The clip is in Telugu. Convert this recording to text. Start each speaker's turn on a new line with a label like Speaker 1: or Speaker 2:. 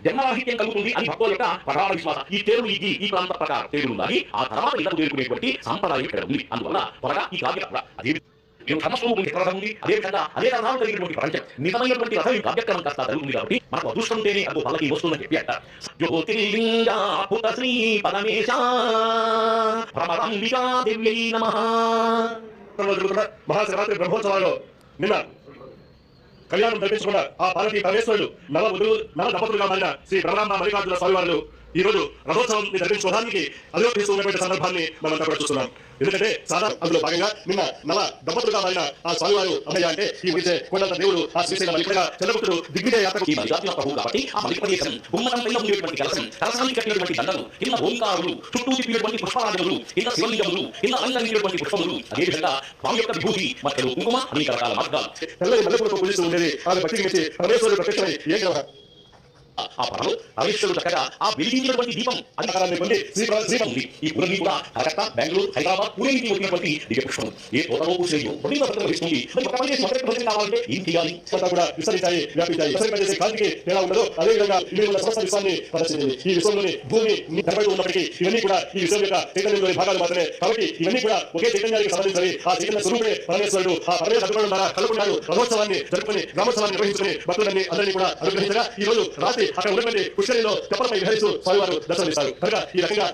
Speaker 1: జన్మరాహిత్యం కలుగుతుంది అని భక్తుల యొక్క ప్రగాఢ విశ్వాసం. ఈ తేరు ఈ ప్రాంత ప్రకారం తేరుండాలి. ఆ తర్వాత ఇళ్లకు చేరుకునేటువంటి సంప్రదాయం ఇక్కడ ఉంది. అందువల్ల త్వరగా ఈ కార్యం కూడా అదే ధర్మస్వరూపం ఎక్కడ రథం ఉంది, అదేవిధంగా అదే రథాలు కలిగినటువంటి ప్రపంచం నిజమైనటువంటి రథం ఈ కార్యక్రమం కాస్త జరుగుతుంది. కాబట్టి మనకు అదృష్టం ఉంటేనే అది పల్లకి వస్తుందని చెప్పి అంటారు. జ్యోతిర్లింగా పుత శ్రీ పరమేశ భ్రమరంబికా దివ్యై నమః.
Speaker 2: మహాశివరాత్రి బ్రహ్మోత్సవాల్లో నిన్న కళ్యాణం జరిపించకుండా ఆ పార్వతీ పరమేశ్వరుడు నవ దంపతులుగా మారిన శ్రీ బ్రహ్మరాంబ మల్లికార్జున స్వామి వారు ఈ రోజు రథోత్సవం జరిపించుకోవడానికి అధిరోపిస్తూ ఉన్నటువంటి సందర్భాన్ని మనమంతా కూడా చూస్తున్నాం. ఎందుకంటే సాధారణ అందులో భాగంగా నిన్న నవ దంపతులుగా మారిన ఆ స్వామివారు అమ్మయ్య అంటే ఈ విజయ కొండంత దేవుడు ఆ శ్రీశైలం ఇక్కడ చంద్రగుప్తుడు దిగ్విజయ యాత్రకు కాబట్టి ఆ మల్లికదేశం గుమ్మటం పైన ఉండేటువంటి కలసం, కలసానికి కట్టినటువంటి దండలు, కింద ఓంకారులు, చుట్టూ తిప్పినటువంటి పుష్పరాజములు, కింద శివలింగములు, కింద అలంకరించినటువంటి పుష్పములు, అదేవిధంగా స్వామి యొక్క విభూతి మధ్యలో కుంకుమ అనేక రకాల మార్గాలు తెల్లని మల్లెపూలతో పూజిస్తూ ఉండేది. ఆమె భక్తికి మెచ్చి పరమేశ్వరుడు ప్రత్యక్షమై ఆ పరమలో పరమేశ్వరుడు చక్కగా ఆ వెలిగించినటువంటి దీపం అధికారాన్ని పొంది శ్రీపం ఉంది. ఈ పురని కూడా కలకత్తా, బెంగళూరు, హైదరాబాద్, పూణే నుంచి వచ్చినటువంటి దివ్య పుష్పం ఏ తోటలో పూసేయో వహిస్తుంది. కావాలంటే ఏం చేయాలి కూడా విస్తరించాయి, వ్యాపించాయి. విస్తరింపజేసే కాంతికి ఎలా ఉండదో అదేవిధంగా ఇవి ఉన్న సమస్త విశ్వాన్ని ప్రదర్శించింది. ఈ విశ్వంలోని భూమి నిలబడి ఉన్నప్పటికీ ఇవన్నీ కూడా ఈ విశ్వం యొక్క చైతన్యంలోని భాగాలు మాత్రమే. కాబట్టి ఇవన్నీ కూడా ఒకే చైతన్యానికి సంబంధించి ఆ చైతన్య స్వరూపుడే పరమేశ్వరుడు. ఆ పరమేశ్వరుడు ద్వారా కలుగున్నాడు. రథోత్సవాన్ని జరుపుకుని గ్రామోత్సవాన్ని నిర్వహించుకుని భక్తులన్నీ అందరినీ కూడా అనుగ్రహించగా ఈ రోజు రాత్రి అక్కడ ఉన్నటువంటి పుష్కరిలో తెప్పలపై విహరిస్తూ స్వామివారు దర్శనమిస్తారు. కనుక ఈ రకంగా